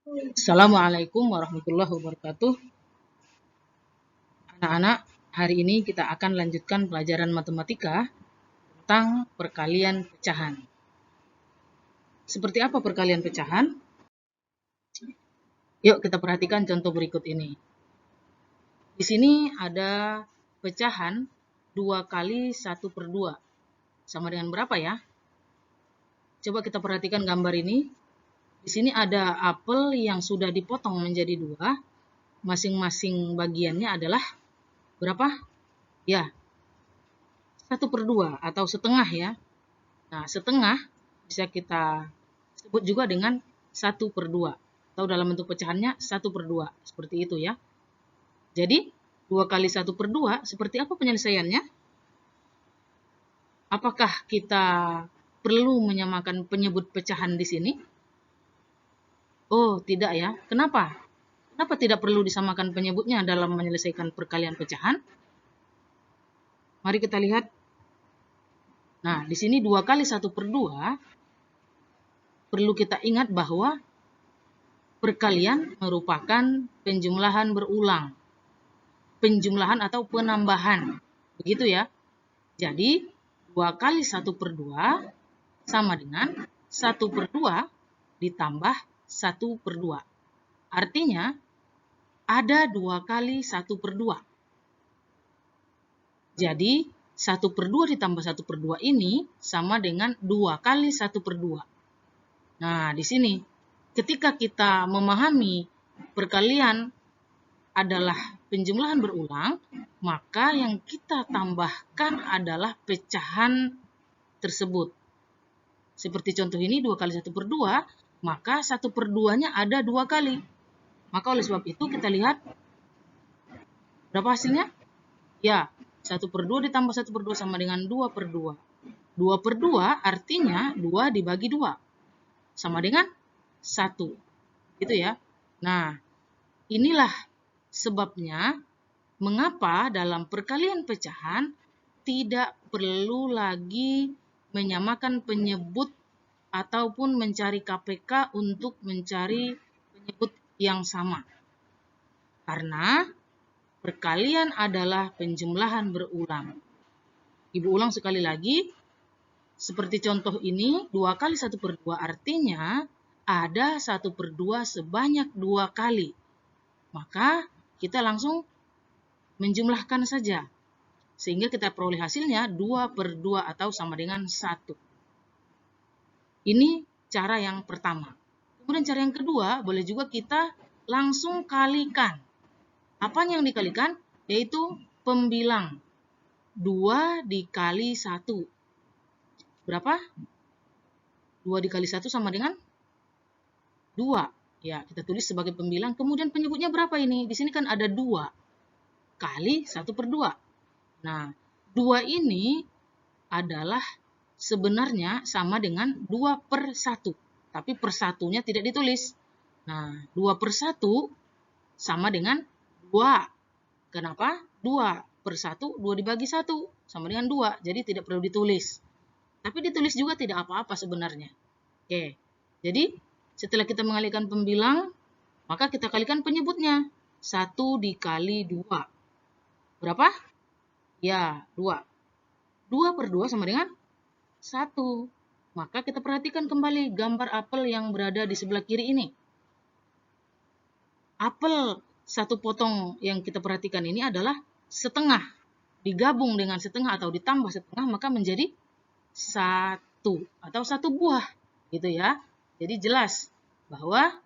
Assalamualaikum warahmatullahi wabarakatuh. Anak-anak, hari ini kita akan lanjutkan pelajaran matematika tentang perkalian pecahan. Seperti apa perkalian pecahan? Yuk kita perhatikan contoh berikut ini. Di sini ada pecahan 2 kali 1/2. Sama dengan berapa ya? Coba kita perhatikan gambar ini. Di sini ada apel yang sudah dipotong menjadi 2. Masing-masing bagiannya adalah berapa? Ya, 1/2 atau setengah ya. Nah, setengah bisa kita sebut juga dengan 1/2 atau dalam bentuk pecahannya 1/2 seperti itu ya. Jadi 2 kali 1/2 seperti apa penyelesaiannya? Apakah kita perlu menyamakan penyebut pecahan di sini? Oh, tidak ya. Kenapa? Kenapa tidak perlu disamakan penyebutnya dalam menyelesaikan perkalian pecahan? Mari kita lihat. Nah, di sini 2 kali 1/2 perlu kita ingat bahwa perkalian merupakan penjumlahan berulang. Penjumlahan atau penambahan. Begitu ya. Jadi, 2 kali 1/2 sama dengan 1/2 ditambah 1/2. Artinya, ada 2 kali 1/2. Jadi, 1/2 ditambah 1/2 ini sama dengan 2 kali 1/2. Nah, di sini, ketika kita memahami perkalian adalah penjumlahan berulang, maka yang kita tambahkan adalah pecahan tersebut. Seperti contoh ini 2 kali 1/2, maka 1/2-nya ada 2 kali. Maka oleh sebab itu kita lihat berapa hasilnya? Ya, 1/2 ditambah 1/2 sama dengan 2/2. 2/2 artinya 2 dibagi 2. Sama dengan 1. Gitu ya. Nah, inilah sebabnya mengapa dalam perkalian pecahan tidak perlu lagi menyamakan penyebut ataupun mencari KPK untuk mencari penyebut yang sama. Karena perkalian adalah penjumlahan berulang. Ibu ulang sekali lagi. Seperti contoh ini, 2 kali 1/2 artinya ada 1/2 sebanyak 2 kali. Maka kita langsung menjumlahkan saja. Sehingga kita peroleh hasilnya 2/2 atau sama dengan 1. Ini cara yang pertama. Kemudian cara yang kedua, boleh juga kita langsung kalikan. Apa yang dikalikan? Yaitu pembilang. 2 dikali 1. Berapa? 2 dikali 1 sama dengan 2. Ya, kita tulis sebagai pembilang. Kemudian penyebutnya berapa ini? Di sini kan ada 2 kali 1/2. Nah, 2 ini adalah sebenarnya sama dengan 2/1. Tapi persatunya tidak ditulis. Nah, 2/1 sama dengan 2. Kenapa? 2/1, 2 dibagi 1. Sama dengan 2. Jadi tidak perlu ditulis. Tapi ditulis juga tidak apa-apa sebenarnya. Oke, jadi setelah kita mengalihkan pembilang, maka kita kalikan penyebutnya. 1 dikali 2. Berapa? Ya, 2. 2/2 sama dengan 1. Maka kita perhatikan kembali gambar apel yang berada di sebelah kiri ini. Apel satu potong yang kita perhatikan ini adalah setengah. Digabung dengan setengah atau ditambah setengah, maka menjadi 1 atau 1 buah. Gitu ya. Jadi jelas bahwa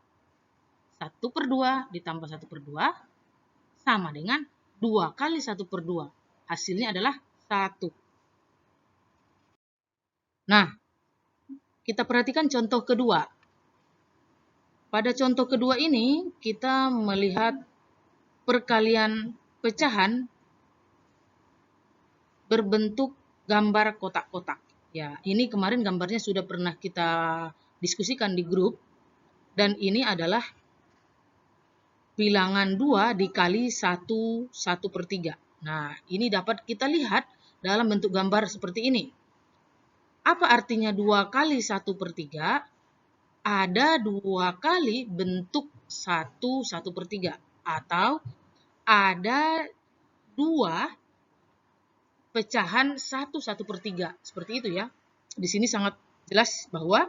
1/2 ditambah 1/2 sama dengan 2 kali 1/2. Hasilnya adalah 1. Nah, kita perhatikan contoh kedua. Pada contoh kedua ini, kita melihat perkalian pecahan berbentuk gambar kotak-kotak. Ya, ini kemarin gambarnya sudah pernah kita diskusikan di grup. Dan ini adalah bilangan 2 dikali 1/3. Nah, ini dapat kita lihat dalam bentuk gambar seperti ini. Apa artinya 2 kali 1/3? ada 2 kali bentuk 1/3 atau ada 2 pecahan 1/3. Seperti itu ya. Di sini sangat jelas bahwa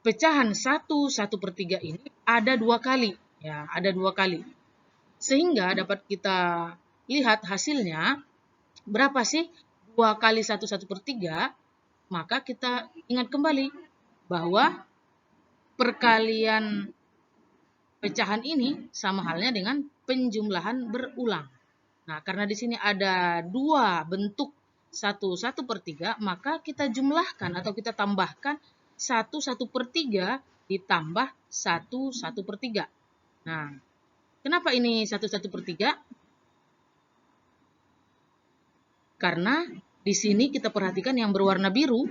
pecahan 1/3 ini ada 2 kali. Ya, ada 2 kali. Sehingga dapat kita lihat hasilnya berapa sih 2 kali 1/3. Maka kita ingat kembali bahwa perkalian pecahan ini sama halnya dengan penjumlahan berulang. Nah, karena di sini ada 2 bentuk 1/3, maka kita jumlahkan atau kita tambahkan 1/3 ditambah 1/3. Nah, kenapa ini 1/3? Karena di sini kita perhatikan yang berwarna biru,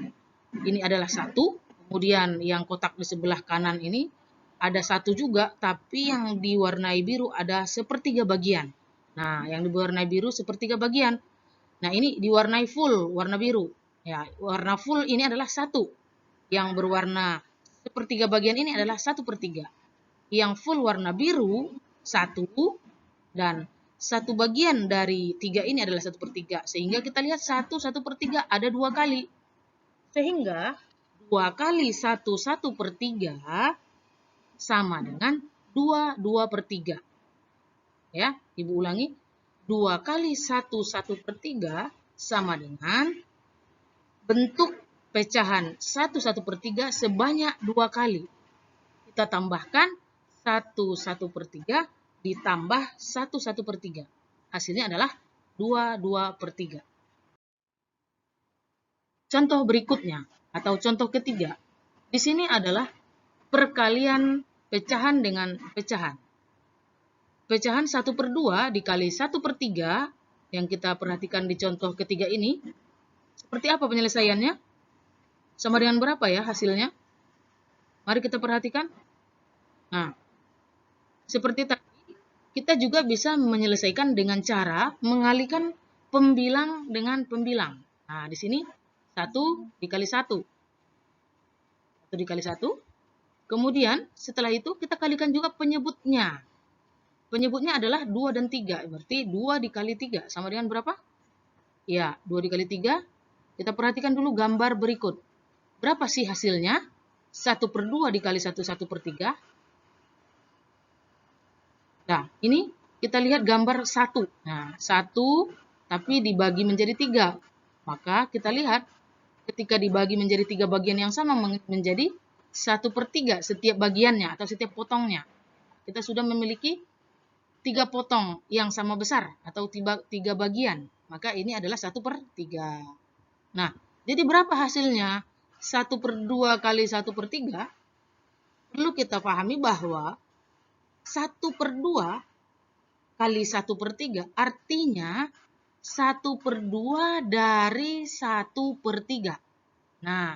ini adalah 1, kemudian yang kotak di sebelah kanan ini ada 1 juga, tapi yang diwarnai biru ada 1/3 bagian. Nah, yang diwarnai biru 1/3 bagian. Nah, ini diwarnai full, warna biru. Ya, warna full ini adalah 1. Yang berwarna 1/3 bagian ini adalah 1/3. Yang full warna biru 1 dan 1 bagian dari 3 ini adalah 1/3. Sehingga kita lihat 1/3 ada 2 kali. Sehingga 2 kali 1/3 sama dengan 2/3. Ya, Ibu ulangi. 2 kali 1/3 sama dengan bentuk pecahan 1/3 sebanyak 2 kali. Kita tambahkan 1/3 ditambah 1/3. Hasilnya adalah 2/3. Contoh berikutnya atau contoh ketiga. Di sini adalah perkalian pecahan dengan pecahan. Pecahan 1/2 dikali 1/3 yang kita perhatikan di contoh ketiga ini. Seperti apa penyelesaiannya? Sama dengan berapa ya hasilnya? Mari kita perhatikan. Nah, seperti tadi, kita juga bisa menyelesaikan dengan cara mengalihkan pembilang dengan pembilang. Nah, di sini 1 dikali 1. 1 dikali 1. Kemudian setelah itu kita kalikan juga penyebutnya. Penyebutnya adalah 2 dan 3. Berarti 2 dikali 3 sama dengan berapa? Ya, 2 dikali 3. Kita perhatikan dulu gambar berikut. Berapa sih hasilnya? 1/2 dikali 1/3. Nah, ini kita lihat gambar 1. Nah, 1 tapi dibagi menjadi 3. Maka kita lihat ketika dibagi menjadi 3 bagian yang sama menjadi 1/3 setiap bagiannya atau setiap potongnya. Kita sudah memiliki 3 potong yang sama besar atau 3 bagian. Maka ini adalah 1/3. Nah, jadi berapa hasilnya? 1/2 kali 1/3. Perlu kita pahami bahwa 1/2 kali 1/3 artinya 1/2 dari 1/3. Nah,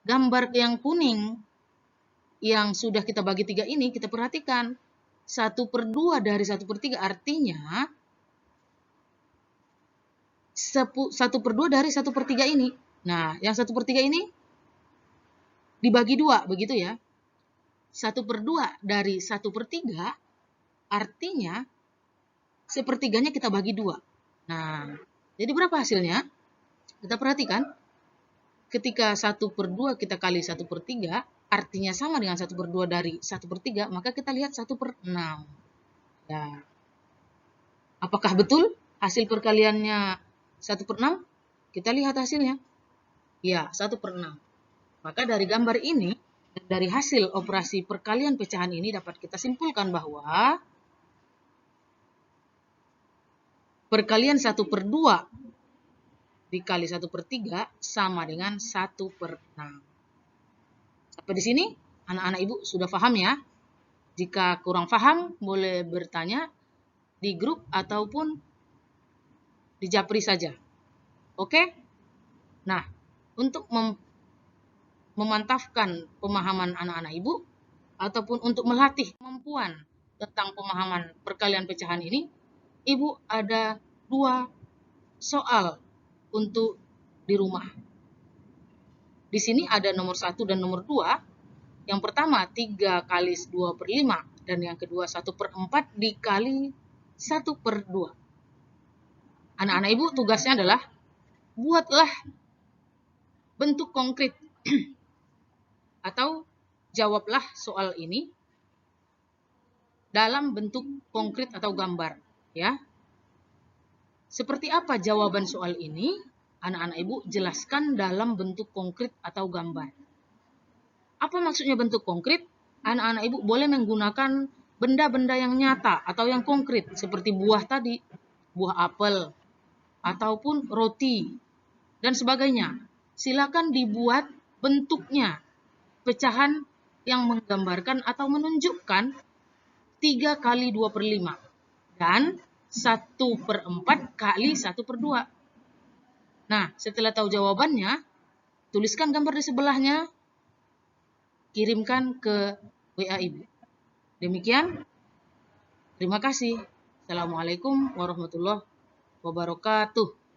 gambar yang kuning yang sudah kita bagi 3 ini kita perhatikan. 1/2 dari 1/3 artinya 1/2 dari 1/3 ini. Nah, yang 1/3 ini dibagi 2, begitu ya. 1/2 dari 1/3 artinya 1/3-nya kita bagi 2. Nah, jadi berapa hasilnya? Kita perhatikan. Ketika 1/2 kita kali 1/3 artinya sama dengan 1/2 dari 1/3, maka kita lihat 1/6. Ya. Apakah betul hasil perkaliannya 1/6? Kita lihat hasilnya. Ya, 1/6. Maka dari gambar ini, dan dari hasil operasi perkalian pecahan ini dapat kita simpulkan bahwa perkalian 1/2 dikali 1/3 sama dengan 1/6. Sampai di sini, anak-anak ibu sudah paham ya? Jika kurang paham, boleh bertanya di grup ataupun di Japri saja. Oke? Nah, untuk memantapkan pemahaman anak-anak ibu, ataupun untuk melatih kemampuan tentang pemahaman perkalian pecahan ini, ibu ada 2 soal untuk di rumah. Di sini ada nomor 1 dan nomor 2. Yang pertama 3 kali 2/5 dan yang kedua 1/4 dikali 1/2. Anak-anak ibu tugasnya adalah buatlah bentuk konkret atau jawablah soal ini dalam bentuk konkret atau gambar, ya. Seperti apa jawaban soal ini? Anak-anak ibu jelaskan dalam bentuk konkret atau gambar. Apa maksudnya bentuk konkret? Anak-anak ibu boleh menggunakan benda-benda yang nyata atau yang konkret seperti buah tadi, buah apel ataupun roti dan sebagainya. Silakan dibuat bentuknya pecahan yang menggambarkan atau menunjukkan 3 kali 2/5 dan 1/4 kali 1/2. Nah, setelah tahu jawabannya, tuliskan gambar di sebelahnya, kirimkan ke WA Ibu. Demikian, terima kasih. Assalamualaikum warahmatullahi wabarakatuh.